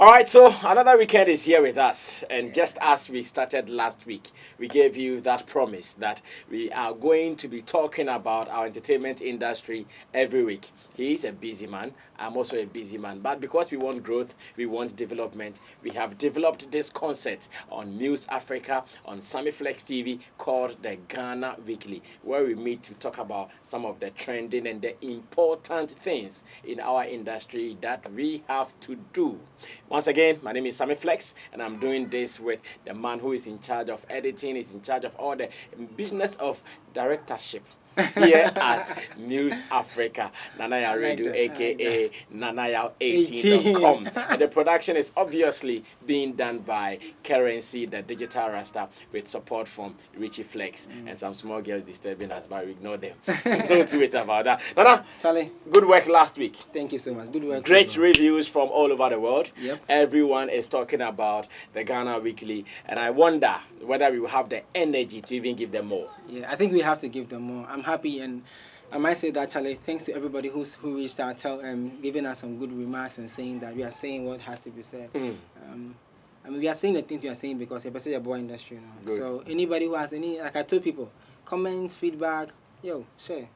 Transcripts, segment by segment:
All right, so another weekend is here with us. And just as we started last week, we gave you that promise that we are going to be talking about our entertainment industry every week. He is a busy man. I'm also a busy man. But because we want growth, we want development, we have developed this concept on News Africa, on Sammy Flex TV, called the Ghana Weekly, where we meet to talk about some of the trending and the important things in our industry that we have to do. Once again, my name is Sammy Flex, and I'm doing this with the man who is in charge of editing, is in charge of all the business of directorship here at News Africa, Nanaya Radio, aka Nanaya18.com. And the production is obviously being done by Currency, the digital rasta, with support from Richie Flex and some small girls disturbing us, but we ignore them. No two ways about that. Nana, Charlie, good work last week. thank you so much. Good work. Great reviews from all over the world. Yep. Everyone is talking about the Ghana Weekly, and I wonder whether we will have the energy to even give them more. Yeah, I think we have to give them more. I'm happy, and I might say that, Charlie, thanks to everybody who reached out, giving us some good remarks and saying that we are saying what has to be said. I mean, we are saying the things we are saying because it's a boy industry, you know. Good. So anybody who has any, like I told people, comments, feedback, share.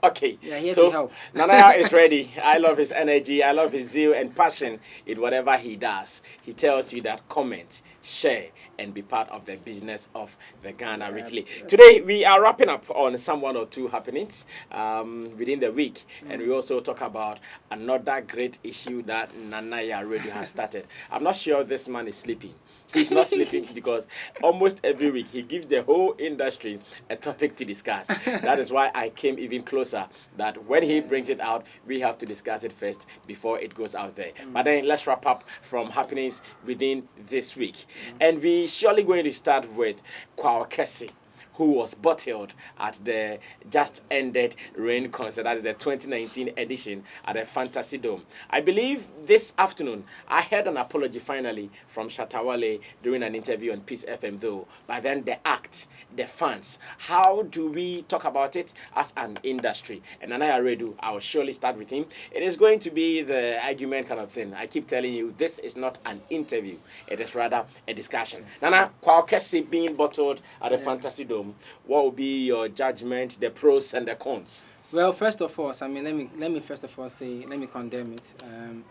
Okay, We are here so to help. Nanaya is ready. I love his energy. I love his zeal and passion in whatever he does. He tells you that comment, share, and be part of the business of the Ghana Weekly. Today, we are wrapping up on some one or two happenings within the week. And we also talk about another great issue that Nanaya Radio has started. I'm not sure this man is sleeping. He's not sleeping because almost every week he gives the whole industry a topic to discuss. That is why I came even closer, that when he brings it out, we have to discuss it first before it goes out there. But then let's wrap up from happenings within this week. And we surely going to start with Kwaw Kesse, who was bottled at the just ended Rain concert. That is the 2019 edition at the Fantasy Dome. I believe this afternoon I heard an apology finally from Shatawale during an interview on Peace FM though. But then the act, the fans, how do we talk about it as an industry? And Nanaya Redu, I will surely start with him. It is going to be the argument kind of thing. I keep telling you, this is not an interview. It is rather a discussion. Nana, Kwaw Kesse being bottled at the Fantasy Dome, what will be your judgment, the pros and the cons? Well, first of all, I mean, let me first of all say, let me condemn it.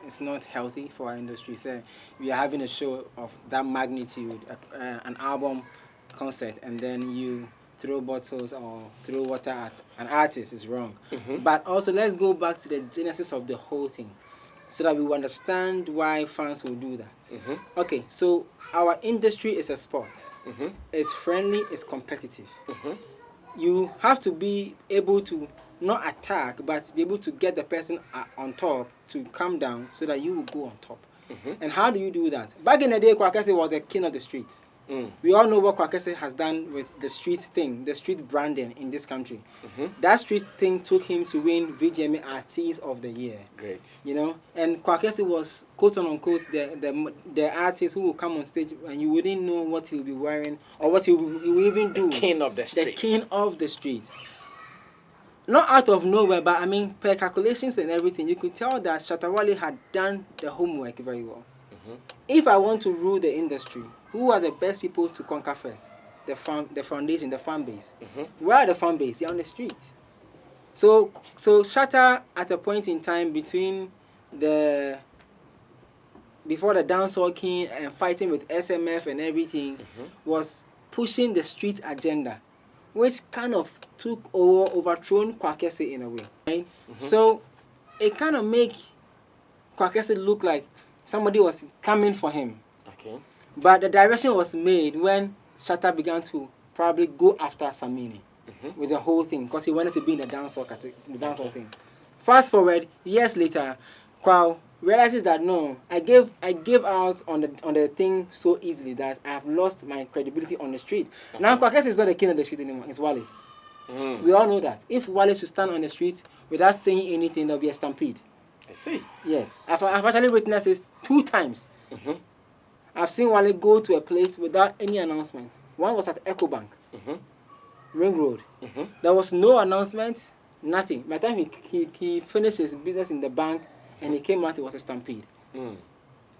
It's not healthy for our industry. So we are having a show of that magnitude, an album concert, and then you throw bottles or throw water at an artist is wrong. But also, let's go back to the genesis of the whole thing, so that we will understand why fans will do that. Okay, so our industry is a sport. It's friendly, it's competitive. You have to be able to not attack, but be able to get the person on top to come down so that you will go on top. And how do you do that? Back in the day, Kwaw Kesse was the king of the streets. We all know what Kwaw Kesse has done with the street thing, the street branding in this country. That street thing took him to win VGMA Artist of the Year. Great. You know, and Kwaw Kesse was quote unquote the artist who will come on stage and you wouldn't know what he'll be wearing or what he will even do. The king of the street. The king of the street. Not out of nowhere, but I mean, per calculations and everything, you could tell that Shatawale had done the homework very well. If I want to rule the industry, who are the best people to conquer first? The foundation, the fan base. Where are the fan base? They're on the street. So Shatta at a point in time before the dancehall king and fighting with SMF and everything, was pushing the street agenda, which kind of overthrown Kwaw Kesse in a way. Right? So it kind of make Kwaw Kesse look like somebody was coming for him. Okay. But the direction was made when Shatta began to probably go after Samini with the whole thing because he wanted to be in the dancehall thing. Fast forward, years later, Kwaw realizes that no, I gave out on the thing so easily that I have lost my credibility on the street. Now Kwaw Kesse is not the king of the street anymore, it's Wale. We all know that. If Wale should stand on the street without saying anything, there'll be a stampede. I see. Yes. I've actually witnessed this 2 times. I've seen Wale go to a place without any announcement. One was at EcoBank, Ring Road. There was no announcement, nothing. By the time he finished his business in the bank and he came out, it was a stampede.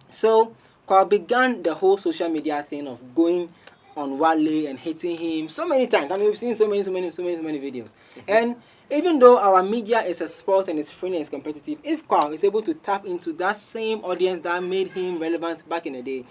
So Kwaw began the whole social media thing of going on Wale and hating him so many times. I mean, we've seen so many videos. And even though our media is a sport and it's friendly and it's competitive, if Kwaw is able to tap into that same audience that made him relevant back in the day,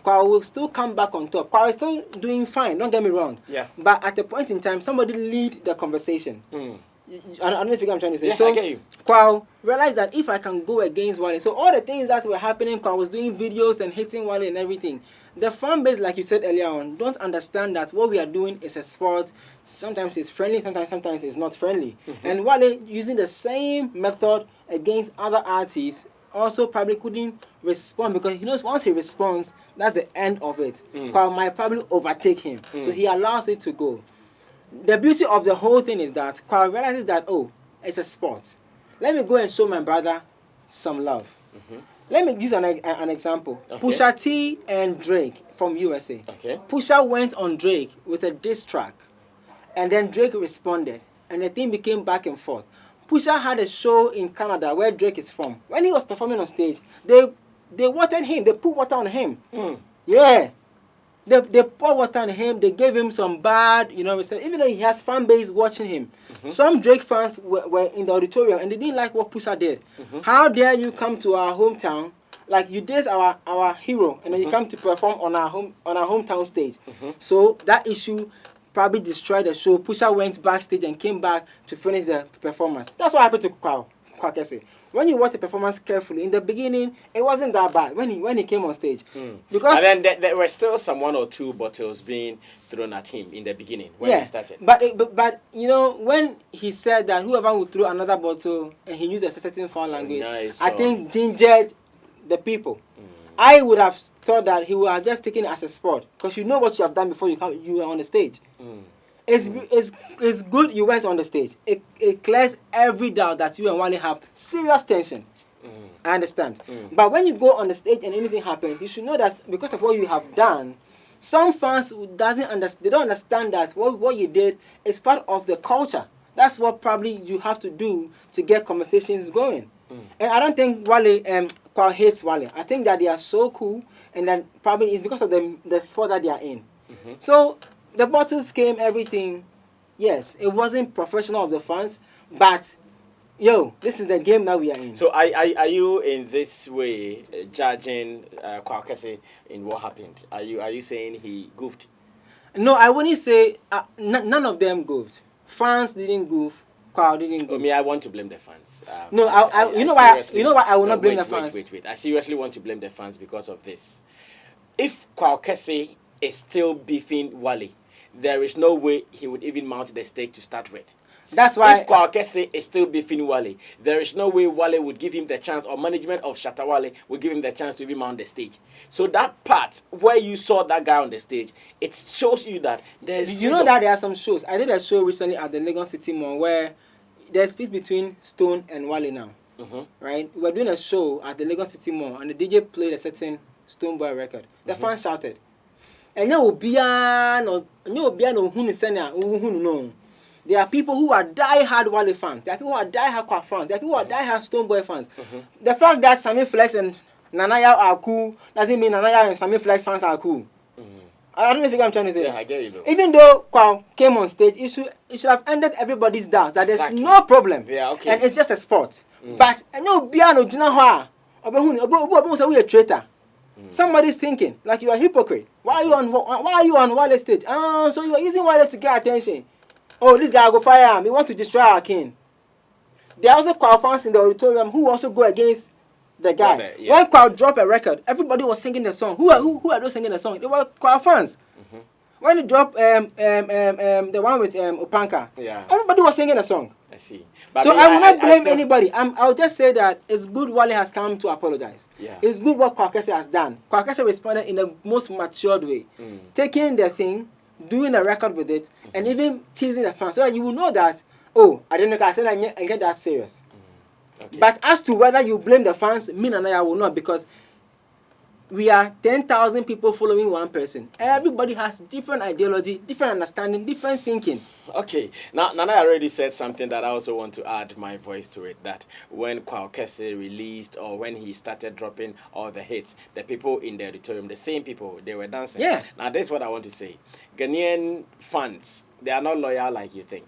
Kwaw will still come back on top. Kwaw is still doing fine, don't get me wrong. Yeah. But at a point in time, somebody lead the conversation. I don't know if you get what I'm trying to say. Yeah, so I get you. Kwaw realized that if I can go against Wale, so all the things that were happening, Kwaw was doing videos and hitting Wale and everything. The fan base, like you said earlier on, don't understand that what we are doing is a sport. Sometimes it's friendly, sometimes it's not friendly. And Wale, using the same method against other artists, also probably couldn't respond because he knows once he responds, that's the end of it. Kwaw might probably overtake him. So he allows it to go. The beauty of the whole thing is that Kwaw realizes that, oh, it's a sport. Let me go and show my brother some love. Let me use an example. Okay. Pusha T and Drake from USA. Okay. Pusha went on Drake with a diss track. And then Drake responded. And the thing became back and forth. Pusha had a show in Canada where Drake is from. When he was performing on stage, they watered him. They put water on him. Yeah. They poured water on him. They gave him some bad, even though he has fan base watching him. Some Drake fans were in the auditorium and they didn't like what Pusha did. How dare you come to our hometown, like you did our hero, and then you come to perform on our hometown stage. So that issue probably destroyed the show. Pusha went backstage and came back to finish the performance. That's what happened to Kwaw Kesse. When you watch the performance carefully, in the beginning, it wasn't that bad when he came on stage. Because and then there were still some 1 or 2 bottles being thrown at him in the beginning when he started. But when he said that whoever would throw another bottle and he used a certain foul language, I think gingered the people. I would have thought that he would have just taken it as a sport because you know what you have done before you were on the stage. It's good you went on the stage. It clears every doubt that you and Wale have serious tension. I understand. But when you go on the stage and anything happens, you should know that because of what you have done, some fans they don't understand that what you did is part of the culture. That's what probably you have to do to get conversations going. And I don't think Kwaw hates Wale. I think that they are so cool, and then probably it's because of the sport that they are in. So the bottles came, everything. Yes, it wasn't professional of the fans, but this is the game that we are in. So are you in this way judging Kwaw Kesse in what happened? Are you saying he goofed? No, I wouldn't say none of them goofed. Fans didn't goof. Kwaw didn't goof. I want to blame the fans. No, you know why I will not blame the fans. Wait. I seriously want to blame the fans because of this. If Kwaw Kesse is still beefing Wale, there is no way he would even mount the stage to start with. That's why. If Kwaw Kesse is still beefing Wale, there is no way Wale would give him the chance, or management of Shatta Wale would give him the chance to even mount the stage. So that part where you saw that guy on the stage, it shows you that there's. You know that there are some shows. I did a show recently at the Lagos City Mall where there's peace between Stone and Wale now. Right? We were doing a show at the Lagos City Mall and the DJ played a certain Stone Boy record. The fans shouted. And there are people who are die-hard Wale fans. There are people who are die-hard Kwaw fans. There are people who are die-hard Stone Boy fans. The fact that Sammy Flex and Nanaya are cool doesn't mean Nanaya and Sammy Flex fans are cool. I don't know if you get what I'm trying to say. Yeah, I get you though. Even though Kwaw came on stage, it should have ended everybody's doubt that there's no problem. Yeah, okay. And it's just a sport. But we're a traitor. Somebody's thinking like you are a hypocrite. Why are you on Wale's stage? So you are using Wale to get attention. Oh, this guy go fire him. He wants to destroy our king. There are also Kwaw fans in the auditorium who also go against the guy. When Kwaw dropped a record, everybody was singing the song. Who are those singing the song? They were Kwaw fans. When he dropped the one with Opanka, everybody was singing the song. I see. But so I will not blame anybody. I'll just say that it's good Wale has come to apologize. It's good what Kwaw Kesse has done. Kwaw Kesse responded in the most matured way. Taking the thing, doing a record with it, and even teasing the fans so that you will know that, I didn't know I said I get that serious. Okay. But as to whether you blame the fans, me and I will not, because we are 10,000 people following one person. Everybody has different ideology, different understanding, different thinking. Okay, now Nana already said something that I also want to add my voice to it. That when Kwaw Kesse released, or when he started dropping all the hits, the people in the auditorium, the same people, they were dancing. Yeah. Now this is what I want to say. Ghanaian fans, they are not loyal like you think.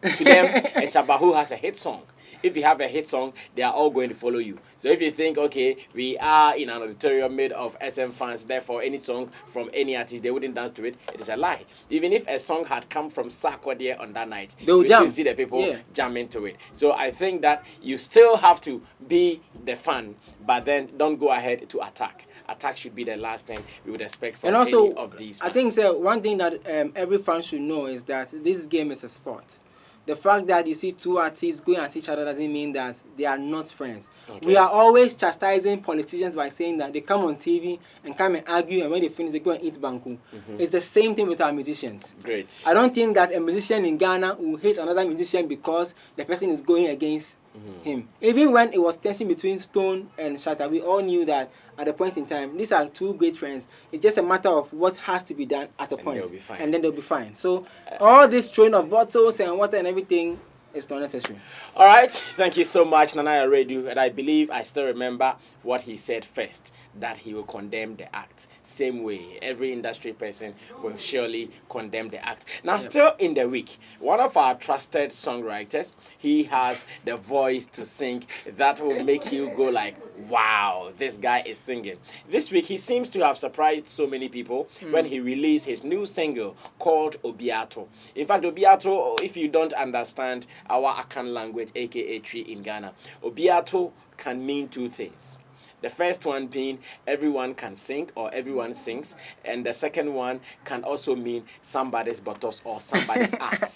To them, it's about who has a hit song. If you have a hit song, they are all going to follow you. So if you think, okay, we are in an auditorium made of SM fans, therefore any song from any artist, they wouldn't dance to it, it is a lie. Even if a song had come from Sarkodie on that night, they'll you jam. still see the people jamming to it. So I think that you still have to be the fan, but then don't go ahead to attack. Attack should be the last thing we would expect from any of these fans. I think one thing that every fan should know is that this game is a sport. The fact that you see two artists going at each other doesn't mean that they are not friends. Okay. We are always chastising politicians by saying that they come on TV and come and argue, and when they finish, they go and eat banku. It's the same thing with our musicians. Great. I don't think that a musician in Ghana will hate another musician because the person is going against him. Even when it was tension between Stone and Shatta, we all knew that at a point in time, these are two great friends. It's just a matter of what has to be done at a point. And then they'll be fine. So all this throwing of bottles and water and everything is not necessary. All right. Thank you so much, Nana Aredu. And I believe I still remember what he said first, that he will condemn the act. Same way, every industry person will surely condemn the act. Now, still in the week, one of our trusted songwriters, he has the voice to sing that will make you go like, wow, this guy is singing. This week, he seems to have surprised so many people when he released his new single called Obiato. In fact, Obiato, if you don't understand our Akan language, aka tree in Ghana, Obiato can mean two things. The first one being everyone can sing or everyone sings, and the second one can also mean somebody's buttocks or somebody's ass.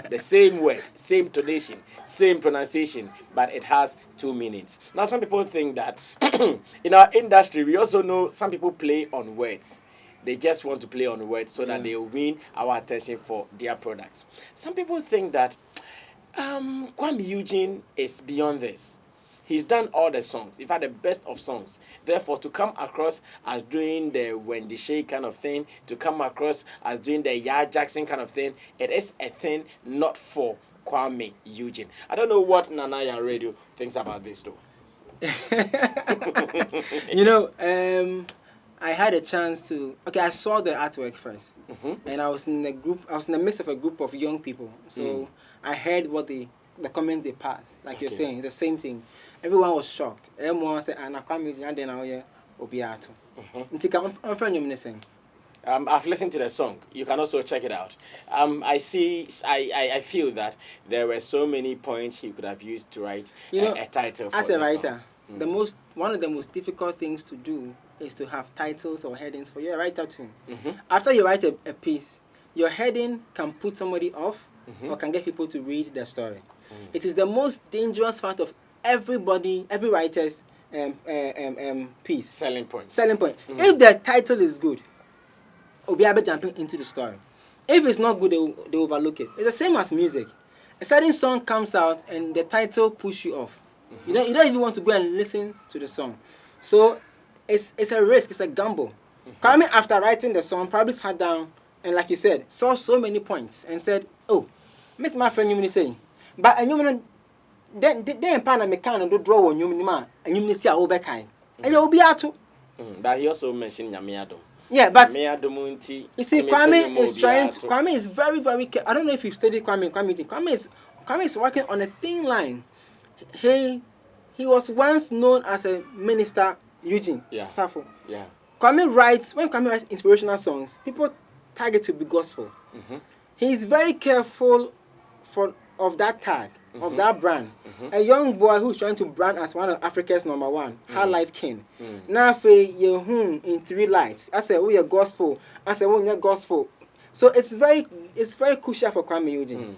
The same word, same tonation, same pronunciation, but it has two meanings. Now, some people think that in our industry, we also know some people play on words. They just want to play on words so that they will win our attention for their products. Some people think that Kwame Eugene is beyond this. He's done all the songs. In fact, the best of songs. Therefore, to come across as doing the Wendy Shay kind of thing, to come across as doing the Ya Jackson kind of thing, it is a thing not for Kwame Eugene. I don't know what Nanaya Radio thinks about this, though. You know, I had a chance to... Okay, I saw the artwork first. And I was in the group. I was in the midst of a group of young people. So I heard what the comment they passed. Like you're saying, it's the same thing. Everyone was shocked. Everyone said, "I'm Obiato." I've listened to the song. You can also check it out. I feel that there were so many points he could have used to write a title for as a writer, song. One of the most difficult things to do is to have titles or headings for your writer too. After you write a piece, your heading can put somebody off or can get people to read the story. It is the most dangerous part of every writer's piece. Selling point. If the title is good, Obiabe jumping into the story. If it's not good, they overlook it. It's the same as music. A certain song comes out and the title pushes you off. You don't even want to go and listen to the song. So it's a risk, it's a gamble. Kwame, after writing the song, probably sat down and, like you said, saw so many points and said, "Oh, meet my friend you saying." But and you then pan and can do draw on you and you see a overkind. And you'll be out. But he also mentioned Yamiado. Yeah, but you see, Kwame is very, very careful. I don't know if you've studied Kwame. Kwame is working on a thin line. He was once known as a minister, Eugene Safo. Yeah. When Kwame writes inspirational songs, people target to be gospel. He's very careful of that tag, of that brand. A young boy who's trying to brand as one of Africa's #1, High Life King. Now, in 3 lights. I said, "We are gospel." I said, "We are gospel." So it's very crucial for Kwame Eugene.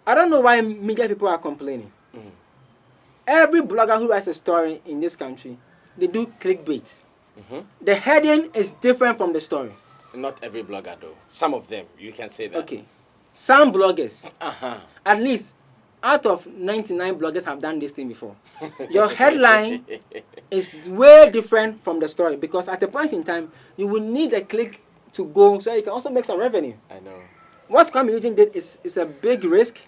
I don't know why media people are complaining. Every blogger who writes a story in this country, they do clickbait. The heading is different from the story. Not every blogger, though. Some of them, you can say that. Okay. Some bloggers, at least, out of 99 bloggers have done this thing before. Your headline is way different from the story because at a point in time, you will need a click to go so you can also make some revenue. I know. What Kwaw Kesse did is a big risk.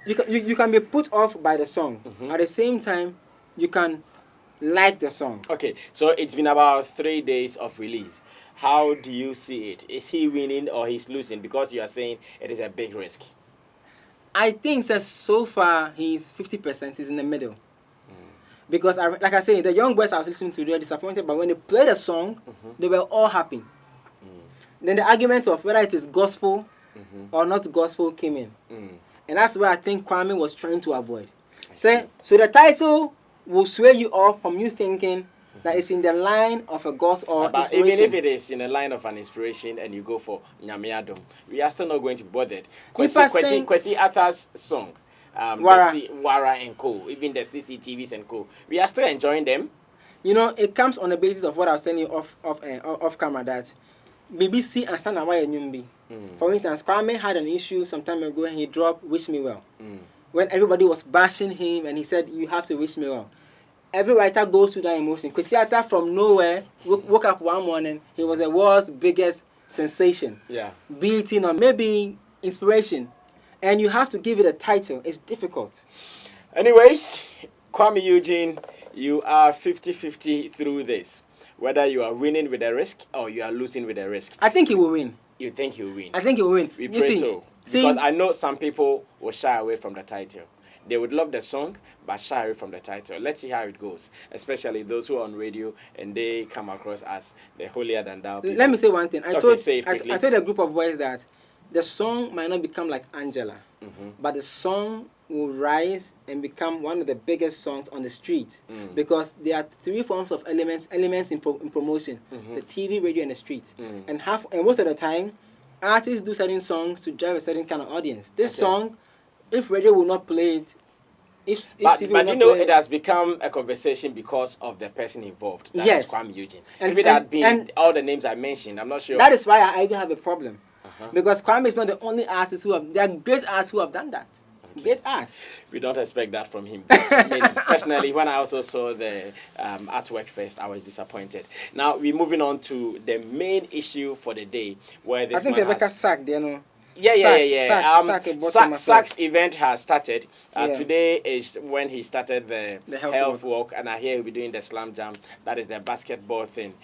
You can be put off by the song. At the same time, you can like the song. Okay, so it's been about 3 days of release. How do you see it? Is he winning or he's losing? Because you are saying it is a big risk. I think that so far he's 50%. He's in the middle. Because like I said, the young boys I was listening to, they were disappointed, but when they played the song, they were all happy. Then the argument of whether it is gospel or not gospel came in. And that's where I think Kwame was trying to avoid. So the title will sway you off from you thinking that it's in the line of a gospel or but inspiration. even if it is in the line of an inspiration and you go for Nyamiadum, we are still not going to be bothered. Kwesi Arthur's song, Wara and Co., even the CCTVs and Co., we are still enjoying them. You know, it comes on the basis of what I was telling you off camera, that BBC and Sanawaya Nyumbi. For instance, Kwame had an issue some time ago and he dropped Wish Me Well. When everybody was bashing him and he said, you have to wish me well. Every writer goes through that emotion. Kwesi Arthur from nowhere woke up one morning, he was the world's biggest sensation. Yeah. Beating or maybe inspiration. And you have to give it a title. It's difficult. Anyways, Kwame Eugene, you are 50-50 through this. Whether you are winning with a risk or you are losing with a risk. I think he will win. You think he'll win? I think he will win. We pray so. Because I know some people will shy away from the title. They would love the song, but shy away from the title. Let's see how it goes, especially those who are on radio and they come across as the holier than thou people. Let me say one thing. I told a group of boys that the song might not become like Angela, but the song will rise and become one of the biggest songs on the street because there are three forms of elements in promotion: the TV, radio, and the street. And most of the time, artists do certain songs to drive a certain kind of audience. This song, if radio will not play it, if TV will not play it has become a conversation because of the person involved. Yes. Kwame Eugene. If it had been all the names I mentioned, I'm not sure. That is why I even have a problem. Because Kwame is not the only artist there are great artists who have done that. Great art. We don't expect that from him. I mean, personally, when I also saw the artwork first, I was disappointed. Now, we're moving on to the main issue for the day, where this man has... sack, you know. Sack's event has started. Today is when he started the health walk, and I hear he'll be doing the slam jam. That is the basketball thing.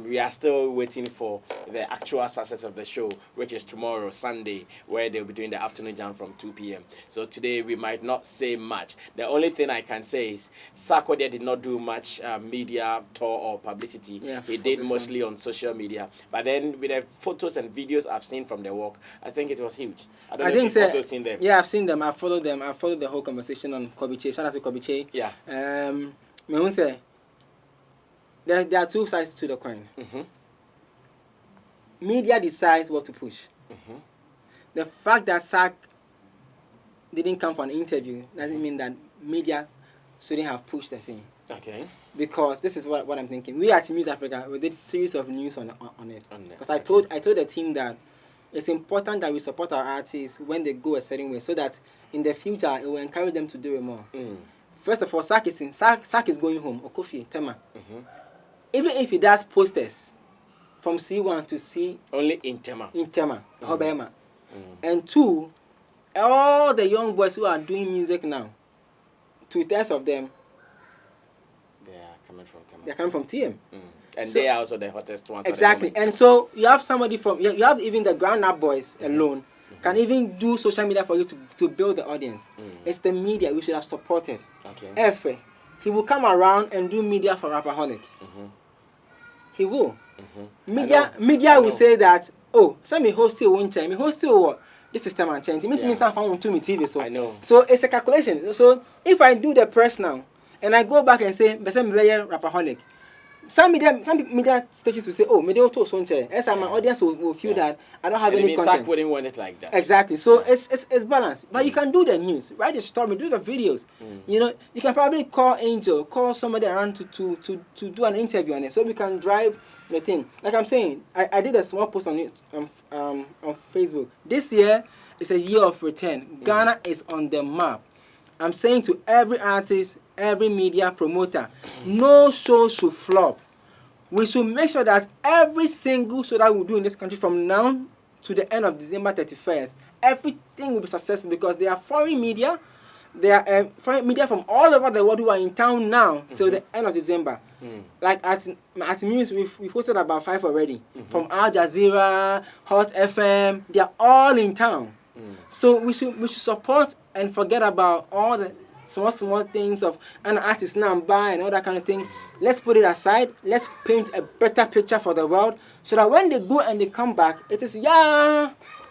We are still waiting for the actual success of the show, which is tomorrow, Sunday, where they'll be doing the afternoon jam from 2 p.m. So today we might not say much. The only thing I can say is Sarkodie did not do much media tour or publicity. He did mostly on social media. But then with the photos and videos I've seen from the walk, I think it was huge. I don't know if you've also seen them. Yeah, I've seen them. I followed them. I followed the whole conversation on Kobiche. Shout out to Kobiche. Yeah. Me say there are two sides to the coin. Media decides what to push. The fact that Sack didn't come for an interview doesn't mean that media shouldn't have pushed the thing. Okay. Because this is what I'm thinking. We at News Africa, we did a series of news on it. Because I told the team that it's important that we support our artists when they go a certain way, so that in the future it will encourage them to do it more. First of all, Sack is going home. Okofi, Tema. Even if he does posters from C1 to C, only in Tema. Hobema. And two, all the young boys who are doing music now, 2/3 of them, they are coming from Tema. They're coming from TM. And they are also the hottest ones. Exactly. And so you have somebody from, you have even the ground up boys alone can even do social media for you to build the audience. It's the media we should have supported. Okay. F.I.R.E.D, he will come around and do media for Rapaholic. He will. Media will say that, oh, Sammy host won't change. Me host what? This system and change. It means something to me TV. So I know. So it's a calculation. So if I do the press now and I go back and say, "Besame Rapaholic," some media stations will say, "Oh, media auto sonche." As my audience will feel that I don't have any content. Sack wouldn't want it like that. Exactly. So it's balanced. But you can do the news, write the story, do the videos. You know, you can probably call Angel, call somebody around to do an interview on it, so we can drive the thing. Like I'm saying, I did a small post on it on Facebook. This year, It's a year of return. Ghana is on the map. I'm saying to every artist, every media promoter, no show should flop. We should make sure that every single show that we do in this country from now to the end of December 31st, everything will be successful because there are foreign media. There are foreign media from all over the world who are in town now till the end of December. Like at Muse, we've hosted about 5 already. From Al Jazeera, Hot FM, they are all in town. So we should support and forget about all the small things of an artist now buy and all that kind of thing. Let's put it aside. Let's paint a better picture for the world so that when they go and they come back, it is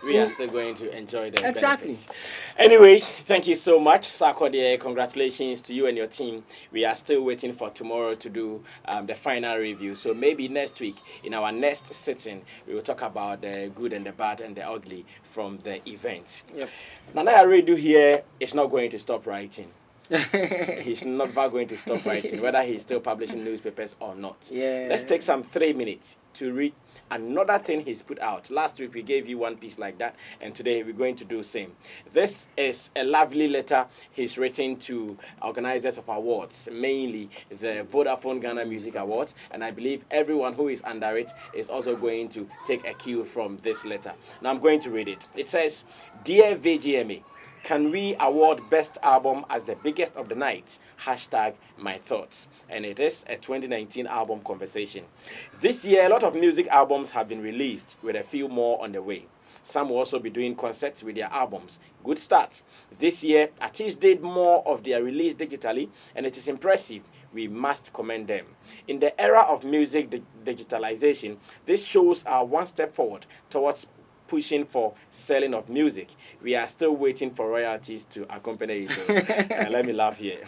we are still going to enjoy the exactly. benefits. Anyways, thank you so much, Sarkodie. Congratulations to you and your team. We are still waiting for tomorrow to do the final review. So maybe next week, in our next sitting, we will talk about the good and the bad and the ugly from the event. Yep. Nana F.I.R.E.D here is not going to stop writing. He's never going to stop writing, whether he's still publishing newspapers or not. Yeah. Let's take some 3 minutes to read another thing he's put out. Last week we gave you one piece like that, and today we're going to do same. This is a lovely letter he's written to organizers of awards, mainly the Vodafone Ghana Music Awards, and I believe everyone who is under it is also going to take a cue from this letter. Now I'm going to read it. It says, "Dear VGMA, can we award Best Album as the biggest of the night? Hashtag my thoughts." And it is a 2019 album conversation. This year, a lot of music albums have been released, with a few more on the way. Some will also be doing concerts with their albums. Good start. This year, artists did more of their release digitally, and it is impressive. We must commend them. In the era of music digitalization, this shows are one step forward towards pushing for selling of music. We are still waiting for royalties to accompany it. Let me laugh here.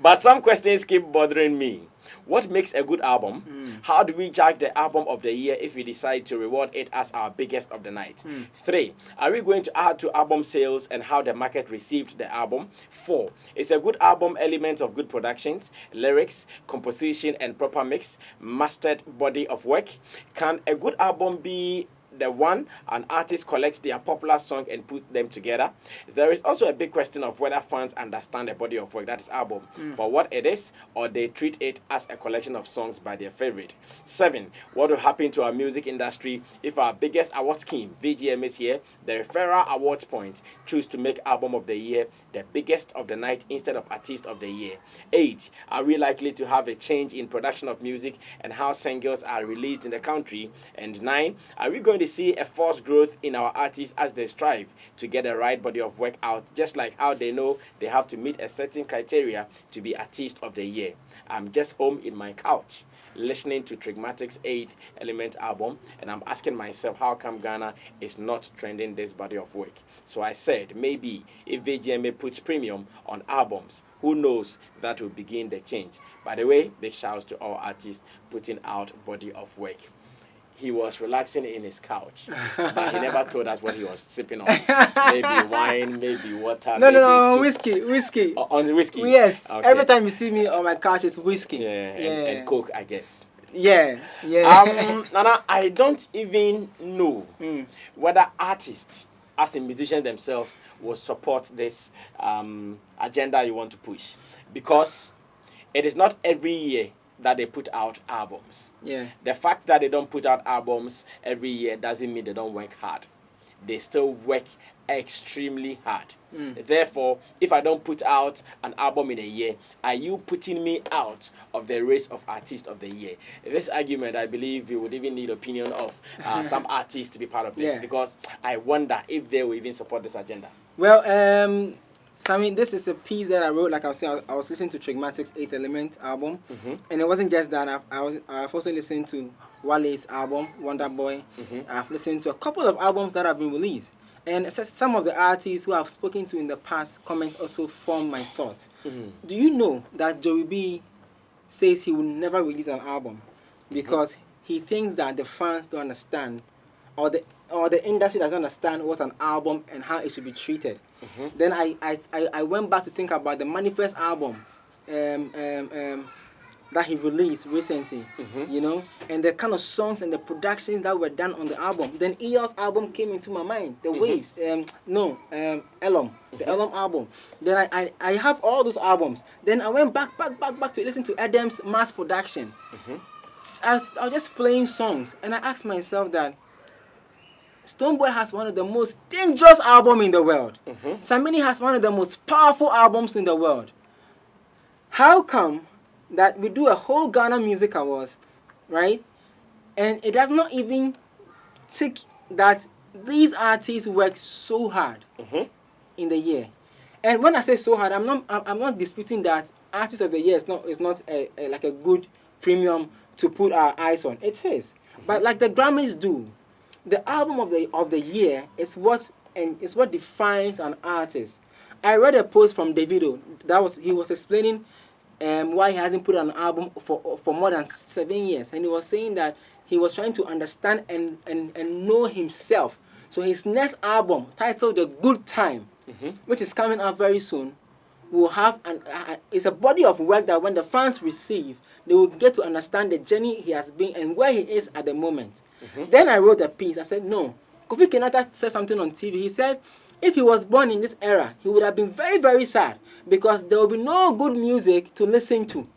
But some questions keep bothering me. What makes a good album? How do we judge the album of the year if we decide to reward it as our biggest of the night? 3, are we going to add to album sales and how the market received the album? 4, is a good album elements of good productions, lyrics, composition and proper mix, mastered body of work? Can a good album be the one an artist collects their popular song and put them together? There is also a big question of whether fans understand the body of work, that is album, for what it is, or they treat it as a collection of songs by their favorite. 7, what will happen to our music industry if our biggest award scheme, VGM, is here, the F.I.R.E.D Awards Point, choose to make album of the year the biggest of the night instead of artist of the year? 8, are we likely to have a change in production of music and how singles are released in the country? And 9, are we going to see a forced growth in our artists as they strive to get the right body of work out, just like how they know they have to meet a certain criteria to be artist of the year? I'm just home in my couch listening to Trigmatic's 8th Element album, and I'm asking myself how come Ghana is not trending this body of work. So I said, maybe if VGMA puts premium on albums, who knows, that will begin the change. By the way, big shouts to all artists putting out body of work. He was relaxing in his couch, but he never told us what he was sipping on. Maybe wine, maybe water. No, whiskey. On whiskey? Yes. Okay. Every time you see me on my couch, it's whiskey. Yeah, and Coke, I guess. Yeah. Nana, I don't even know whether artists, as in musicians themselves, will support this agenda you want to push. Because it is not every year that they put out albums. Yeah. The fact that they don't put out albums every year doesn't mean they don't work hard. They still work extremely hard. Therefore, if I don't put out an album in a year, are you putting me out of the race of artist of the year? This argument, I believe you would even need opinion of some artists to be part of this, because I wonder if they will even support this agenda. Well, Sammy, this is a piece that I wrote. Like I was saying, I was listening to Trigmatic's 8th Element album, and it wasn't just that. I've also listened to Wale's album, Wonder Boy. I've listened to a couple of albums that have been released, and some of the artists who I've spoken to in the past comment also form my thoughts. Do you know that Joey B says he will never release an album because he thinks that the fans don't understand, or the industry doesn't understand what an album and how it should be treated? Then I went back to think about the Manifest album, that he released recently, you know, and the kind of songs and the productions that were done on the album. Then Eos album came into my mind, the Waves, Elom, the Elom album. Then I have all those albums. Then I went back to listen to Adam's mass production. I was just playing songs, and I asked myself that Stonebwoy has one of the most dangerous albums in the world. Samini has one of the most powerful albums in the world. How come that we do a whole Ghana Music Awards, right? And it does not even take that these artists work so hard in the year. And when I say so hard, I'm not disputing that Artist of the Year is not like a good premium to put our eyes on. It is, but like the Grammys do, the album of the year is what defines an artist. I read a post from Davido he was explaining why he hasn't put an album for more than 7 years, and he was saying that he was trying to understand and know himself. So his next album, titled The Good Time, which is coming out very soon, will have it's a body of work that when the fans receive, they will get to understand the journey he has been and where he is at the moment. Then I wrote a piece. I said, no. Kofi Kenyatta said something on TV. He said, if he was born in this era, he would have been very, very sad because there will be no good music to listen to.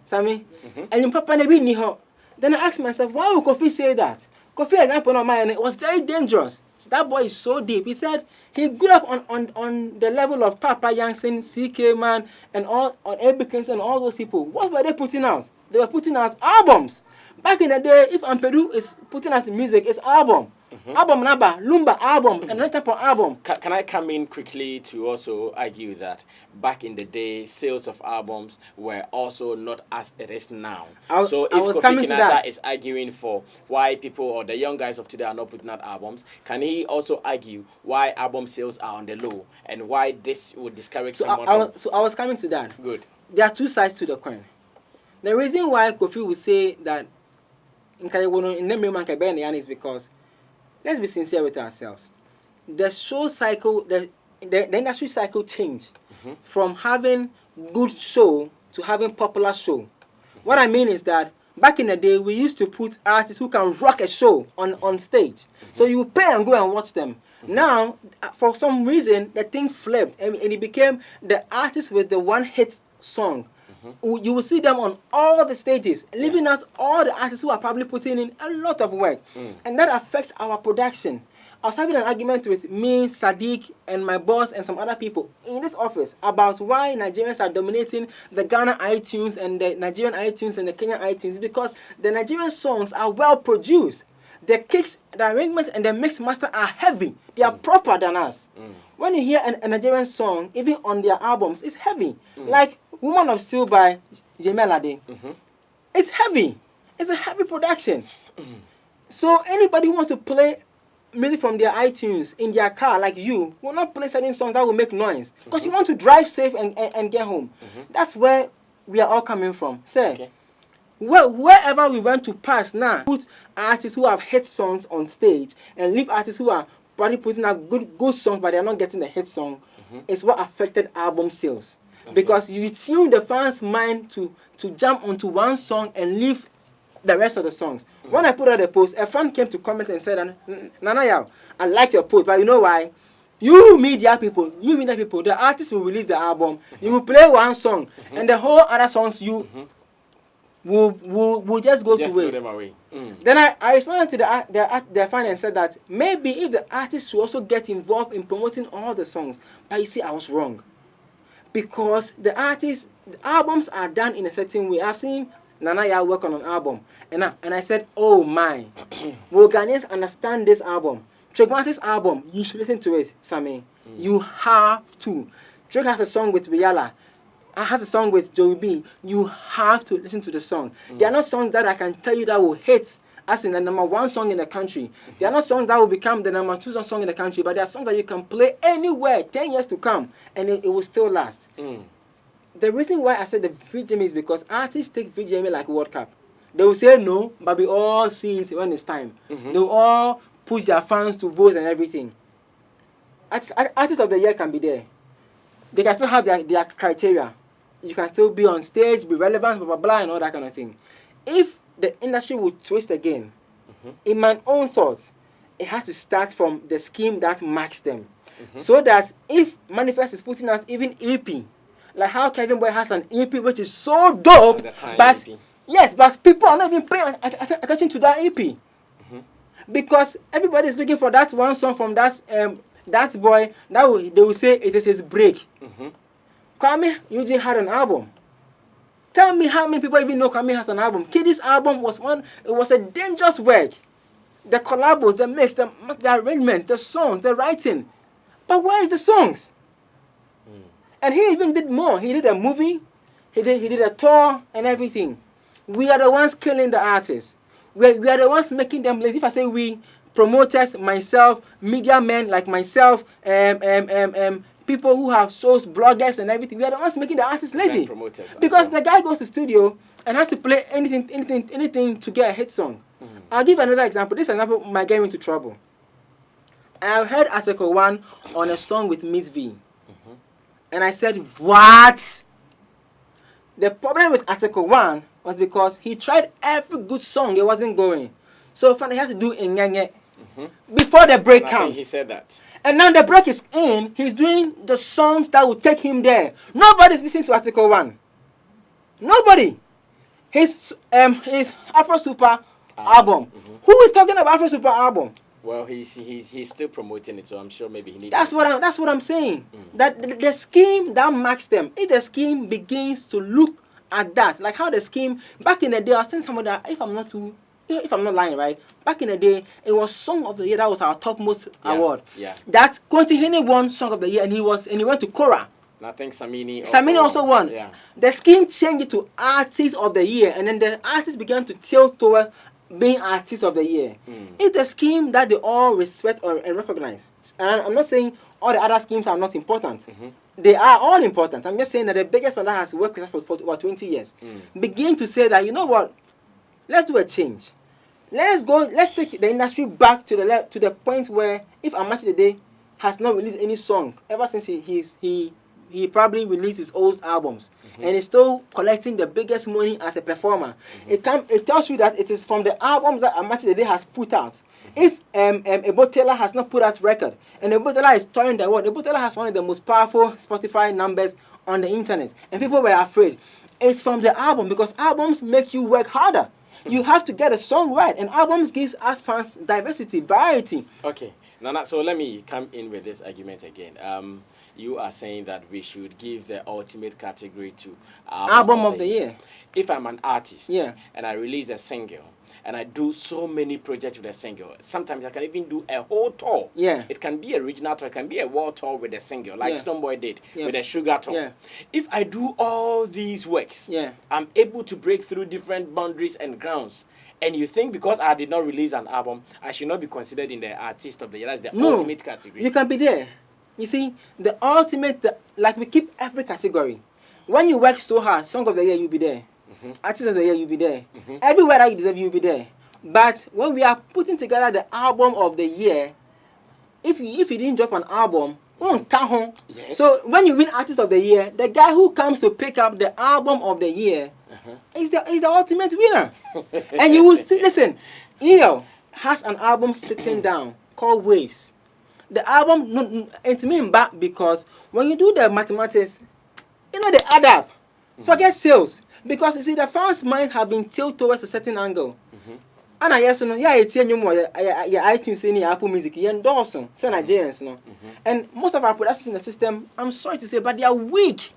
Sammy? And in Papa Nebi Niho. Then I asked myself, why would Kofi say that? Kofi example on mine, it was very dangerous. So that boy is so deep. He said he grew up on the level of Papa Yankson, CK Man, and all on Ebikins and all those people. What were they putting out? They were putting out albums. Back in the day, if Ampedu is putting out music, it's album. Album Naba, Lumba album, and another type of album. Can I come in quickly to also argue that back in the day, sales of albums were also not as it is now? So if Kofi Kenyatta is arguing for why people or the young guys of today are not putting out albums, can he also argue why album sales are on the low and why this would discourage someone? So I was coming to that. Good. There are two sides to the coin. The reason why Kofi would say that in is because, let's be sincere with ourselves. The show cycle, the industry cycle changed from having good show to having popular show. What I mean is that back in the day, we used to put artists who can rock a show on stage. So you pay and go and watch them. Now, for some reason, the thing flipped and it became the artist with the one hit song. You will see them on all the stages, leaving us all the artists who are probably putting in a lot of work. And that affects our production. I was having an argument with me, Sadiq, and my boss and some other people in this office about why Nigerians are dominating the Ghana iTunes and the Nigerian iTunes and the Kenyan iTunes, because the Nigerian songs are well produced. The kicks, the arrangements, and the mix master are heavy. They are proper than us. When you hear a Nigerian song, even on their albums, it's heavy. Like Woman of Steel by Jemelade. It's heavy. It's a heavy production. So anybody who wants to play music from their iTunes in their car, like you, will not play certain songs that will make noise. Because you want to drive safe and get home. That's where we are all coming from. Say, wherever we went to pass now, put artists who have hit songs on stage and leave artists who are probably putting out good songs but they are not getting the hit song, is what affected album sales. Because you tune the fans' mind to jump onto one song and leave the rest of the songs. When I put out a post, a fan came to comment and said, Nanaya, I like your post, but you know why? You media people, the artist will release the album, you will play one song, and the whole other songs you will just go to waste. Throw them away. Then I responded to the fan and said that maybe if the artist should also get involved in promoting all the songs. But you see, I was wrong. Because the albums are done in a certain way. I've seen Nanaya work on an album. And I said, oh my, will Ghanaians understand this album? Trigmantis album, you should listen to it, Sammy. You have to. Drake has a song with Rihanna. Has a song with Joey B. You have to listen to the song. They are not songs that I can tell you that will hit as in the #1 song in the country. They are not songs that will become the #2 song in the country, but they are songs that you can play anywhere 10 years to come and it will still last. The reason why I said the VGM is because artists take VGM like World Cup. They will say no, but we all see it when it's time. They will all push their fans to vote and everything. Artists of the year can be there. They can still have their criteria. you can still be on stage, be relevant, blah blah blah, and all that kind of thing. If the industry would twist again, in my own thoughts, it has to start from the scheme that marks them, so that if Manifest is putting out even EP, like how Kevin Boy has an EP which is so dope, but EP. Yes, but people are not even paying attention to that EP. Because everybody is looking for that one song from that boy that they will say it is his break. Kwame Eugene had an album. Tell me how many people even know Kwame has an album. Kiddy's album was it was a dangerous work. The collabos, the mix, the arrangements, the songs, the writing. But where is the songs? And he even did more. He did a movie, he did a tour and everything. We are the ones killing the artists. We are the ones making them lazy. If I say we, promoters, myself, media men like myself, people who have shows, bloggers and everything, we are the ones making the artists lazy. Because the guy goes to studio and has to play anything to get a hit song. I'll give another example. This example might get me into trouble. I heard Article 1 on a song with Miss V. And I said, what? The problem with Article 1 was because he tried every good song, it wasn't going. So finally he has to do Nyanye before the break comes. He said that. And now the break is in, he's doing the songs that will take him there. Nobody's listening to Article 1. Nobody. His Afro Super album. Who is talking about Afro Super album? Well, he's still promoting it, so I'm sure maybe he needs. That's what I'm saying. That the scheme that marks them. If the scheme begins to look at that, like how the scheme back in the day, I was saying somebody that if I'm not lying, right? Back in the day, it was Song of the Year that was our topmost award. Yeah. That Kontihene won Song of the Year, and he went to Kora. I think Samini also won. Yeah. The scheme changed it to Artist of the Year, and then the artists began to tilt towards being Artist of the Year. It's a scheme that they all respect and recognize. And I'm not saying all the other schemes are not important. They are all important. I'm just saying that the biggest one that has worked with us for over 20 years begin to say that, you know what, let's do a change. Let's take the industry back to the point where if Amachi Today has not released any song ever since he probably released his old albums and is still collecting the biggest money as a performer. It tells you that it is from the albums that Amachi Today has put out. If Ebo Taylor has not put out record, and Ebo Taylor is touring the world, Ebo Taylor has one of the most powerful Spotify numbers on the internet, and people were afraid. It's from the album, because albums make you work harder. You have to get a song right, and albums gives us fans diversity, variety. Okay, Nana, so let me come in with this argument again. You are saying that we should give the ultimate category to album of the year. If I'm an artist and I release a single, and I do so many projects with a single. Sometimes I can even do a whole tour. Yeah. It can be a regional tour. It can be a world tour with a single, like Stonebwoy did with a Sugar tour. Yeah. If I do all these works, I'm able to break through different boundaries and grounds. And you think because I did not release an album, I should not be considered in the Artist of the Year? That's the ultimate category. You can be there. You see, the ultimate, like we keep every category. When you work so hard, Song of the Year, you'll be there. Artist of the Year, you'll be there. Everywhere that you deserve, you'll be there. But when we are putting together the album of the year, if you didn't drop an album, yes. So when you win Artist of the Year, the guy who comes to pick up the album of the year is the ultimate winner. And you will see, listen, EO has an album sitting down called Waves. The album, it's mean back because when you do the mathematics, they add up. Forget sales. Because you see, the fans' mind have been tilted towards a certain angle. And I yes, it's iTunes, any Apple Music, endorse Nigerians, And most of our productions in the system, I'm sorry to say, but they are weak.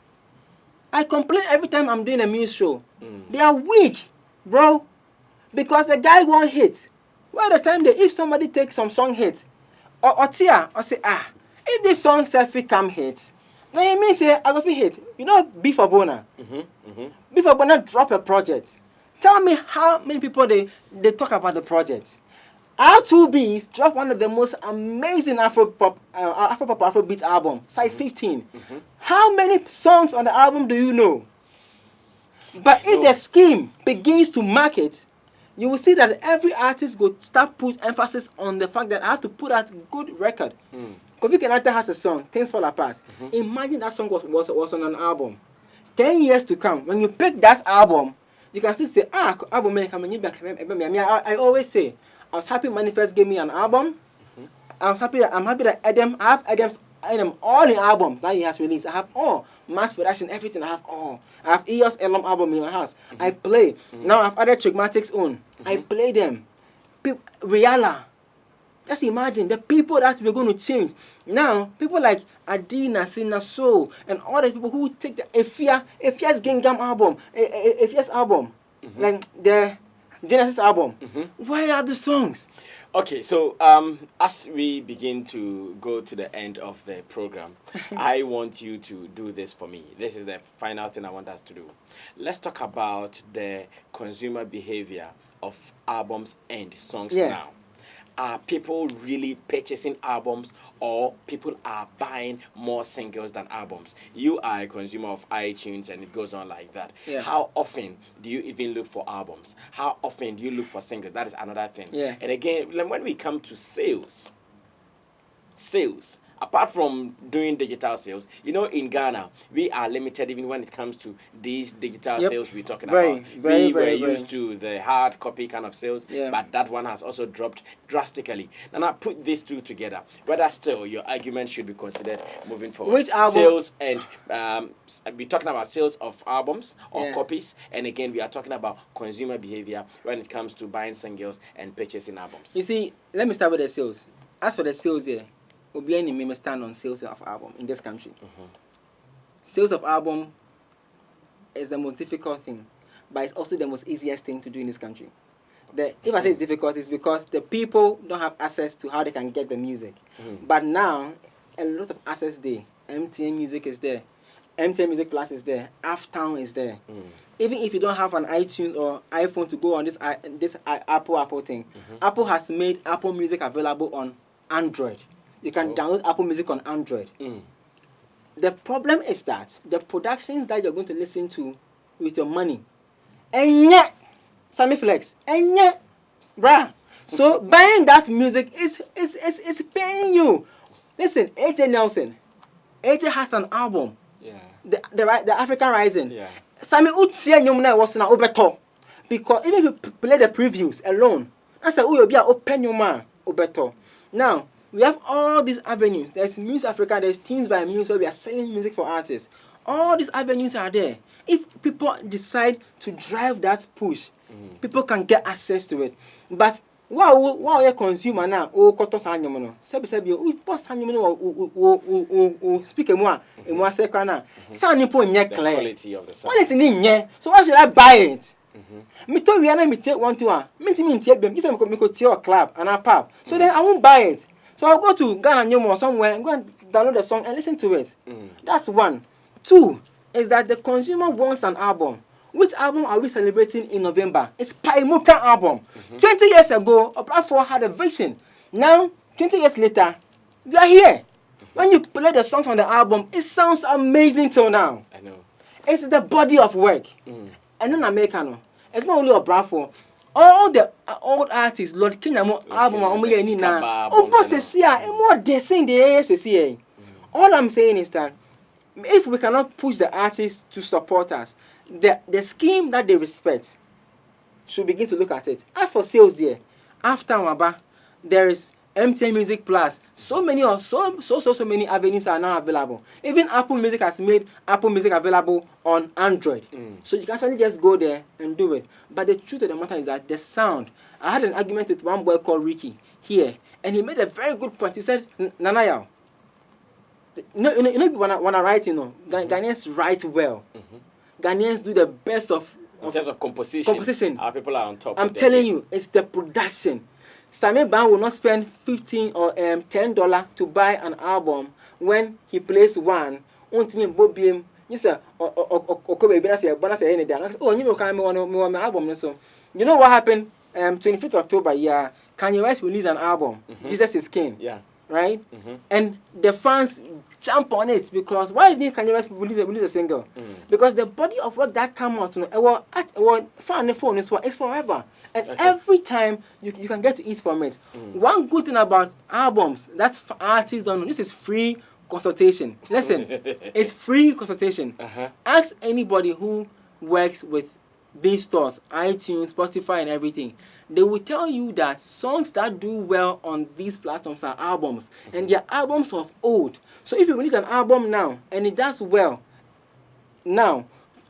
I complain every time I'm doing a news show. They are weak, bro. Because the guy won't hit. Well, the time if somebody takes some song hit, or say, if this song selfie come hit, now you mean say I go fi hit. B for Bona. B for Bona drop a project. Tell me how many people they talk about the project. R2B's drop one of the most amazing Afrobeat album, Size 15. How many songs on the album do you know? But if the scheme begins to market, you will see that every artist will start put emphasis on the fact that I have to put out good record. Kofi Kenata has a song, Things Fall Apart. Imagine that song was on an album. 10 years to come, when you pick that album, you can still say, album man, come and I always say, I was happy Manifest gave me an album. I'm happy that Adam, I have Adam all the albums that he has released. I have all mass production, everything. I have all. I have EOS Elom album in my house. I play. Now I've added Trigmatic's own. I play them. Rihanna. Just imagine the people that we're going to change. Now, people like Adina, Sina Soul, and all the people who take the F.I.R.E.D album, F.I.R.E.D album, like the Genesis album. Where are the songs? Okay, so as we begin to go to the end of the program, I want you to do this for me. This is the final thing I want us to do. Let's talk about the consumer behavior of albums and songs now. Are people really purchasing albums, or people are buying more singles than albums? You are a consumer of iTunes and it goes on like that. How often do you even look for albums? How often do you look for singles? That is another thing. And again, when we come to sales, apart from doing digital sales, you know, in Ghana, we are limited even when it comes to these digital sales we're talking about. We were used to the hard copy kind of sales, but that one has also dropped drastically. And I put these two together. Whether still your argument should be considered moving forward. Which album? Sales and we're talking about sales of albums or copies, and again we are talking about consumer behavior when it comes to buying singles and purchasing albums. You see, let me start with the sales. As for the sales here, Obiani may stand on sales of album in this country. Sales of album is the most difficult thing, but it's also the most easiest thing to do in this country. If I say it's difficult, it's because the people don't have access to how they can get the music. But now, a lot of access there. MTN Music is there. MTN Music Plus is there. Aftown is there. Even if you don't have an iTunes or iPhone to go on this Apple thing, Apple has made Apple Music available on Android. You can download Apple Music on Android. The problem is that the productions that you're going to listen to with your money, and yet, Sammy Flex, and yet, bruh. So buying that music is paying you. Listen, AJ Nelson, AJ has an album. The African Rising. Sammy Utsia Nyumna was na obeto. Because even if you play the previews alone, I said, you'll be open your man obeto. Now, we have all these avenues. There's Music Africa, there's Teens by Muse where we are selling music for artists. All these avenues are there. If people decide to drive that push, people can get access to it. But wow, you consumer now, koto sanyomono. Sebi, boss sanyomono speak more second. Sound nipo nye clear. Quality of the sound. Quality nye. So why should I buy it? Me to Rihanna me take one to one. Me take them. You say me go to a club and a pub. So then I won't buy it. So I'll go to Ghana or somewhere and go and download the song and listen to it. That's one. Two is that the consumer wants an album. Which album are we celebrating in November? It's Paimuka album. 20 years ago, F.I.R.E.D had a vision. Now, 20 years later, we are here. When you play the songs on the album, it sounds amazing till now. I know. It's the body of work. And then Americano. It's not only F.I.R.E.D. All the old artists, Lord Kinyamo album, all I'm saying is that if we cannot push the artists to support us, the scheme that they respect should begin to look at it. As for sales there, after Waba, there is MTN Music Plus. So many avenues are now available. Even Apple Music has made Apple Music available on Android. So you can certainly just go there and do it. But the truth of the matter is that the sound. I had an argument with one boy called Ricky here, and he made a very good point. He said, Nanayao, when I write, Ghanaians write well. Ghanaians do the best of in terms of composition. Our people are on top. I'm telling you, it's the production. Sammy Ban will not spend $15 or $10 to buy an album when he plays one. You say, you know what happened? 25th October, Kanye West released an album, Jesus is King. Right? And the fans jump on it because why did Kanye West release a single? Because the body of work that comes out, phone is forever. And every time you can get to eat from it. One good thing about albums that artists don't know, this is free consultation. Listen, it's free consultation. Ask anybody who works with these stores, iTunes, Spotify, and everything. They will tell you that songs that do well on these platforms are albums, and they're albums of old. So if you release an album now and it does well, now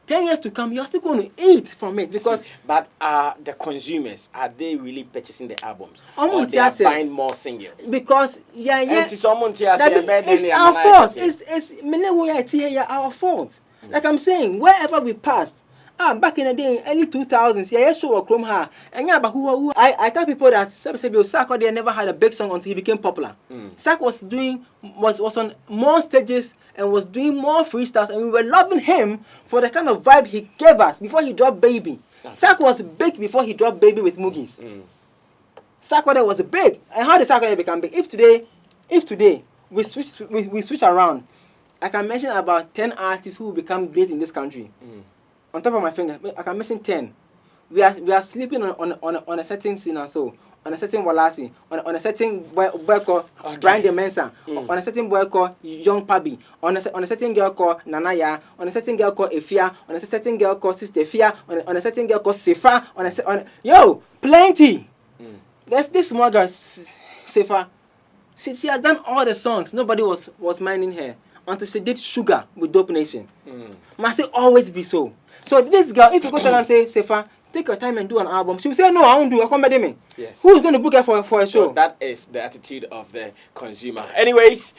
10 years to come, you're still going to eat from it because. But the consumers, are they really purchasing the albums? Or they are say, buying more singles? Because it's our fault. It's our fault. Like I'm saying, wherever we passed. Back in the day, early 2000s, yeah, show a Chrome ha. And yeah, but who I tell people that Sak never had a big song until he became popular. Sak was on more stages and was doing more freestyles, and we were loving him for the kind of vibe he gave us before he dropped Baby. Sak was big before he dropped Baby with Moogies. Sak was big. And how did Sak become big? If today we switch around, I can mention about 10 artists who will become great in this country. On top of my finger, I can mention 10. We are sleeping on a certain scene and so, on a certain Walasi, on a certain boy called Brian De Mensa, on a certain boy called Young Pabi, on a certain girl called Nanaya, on a certain girl called Efia, on a certain girl called Sister Fia, on a certain girl called Sefa, yo, plenty. There's this small girl, Sefa. She has done all the songs. Nobody was minding her until she did Sugar with Dope Nation. Must it always be so? So this girl, if you go tell her and say, Sefa, take your time and do an album, she will say, no, I won't do it. Come me. Yes. Who's going to book her for a show? So that is the attitude of the consumer. Anyways,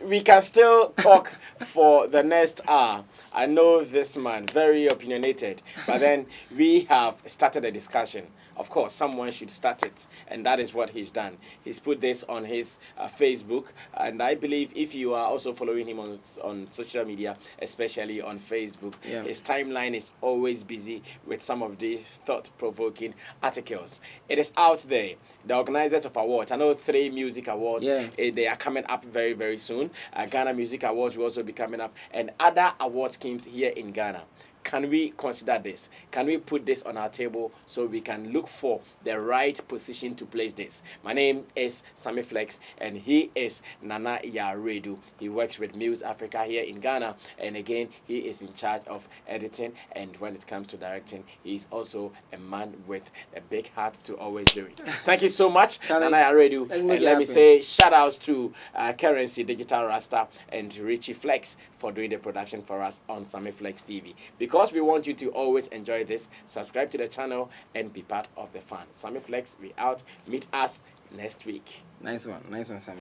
we can still talk for the next hour. I know this man, very opinionated, but then we have started a discussion. Of course, someone should start it, and that is what he's done. He's put this on his Facebook, and I believe if you are also following him on social media, especially on Facebook, his timeline is always busy with some of these thought-provoking articles. It is out there. The organizers of awards, I know 3 music awards, they are coming up very, very soon. Ghana Music Awards will also be coming up, and other award schemes here in Ghana. Can we consider this? Can we put this on our table so we can look for the right position to place this? My name is Sammy Flex, and he is Nana Yaredu. He works with Muse Africa here in Ghana, and again, he is in charge of editing, and when it comes to directing, he is also a man with a big heart to always do it. Thank you so much, Nana Yaredu. And let me say shout outs to Currency Digital Rasta and Richie Flex for doing the production for us on Sammy Flex TV. Because we want you to always enjoy this, subscribe to the channel and be part of the fun. Sammy Flex, we out. Meet us next week. Nice one, Sammy.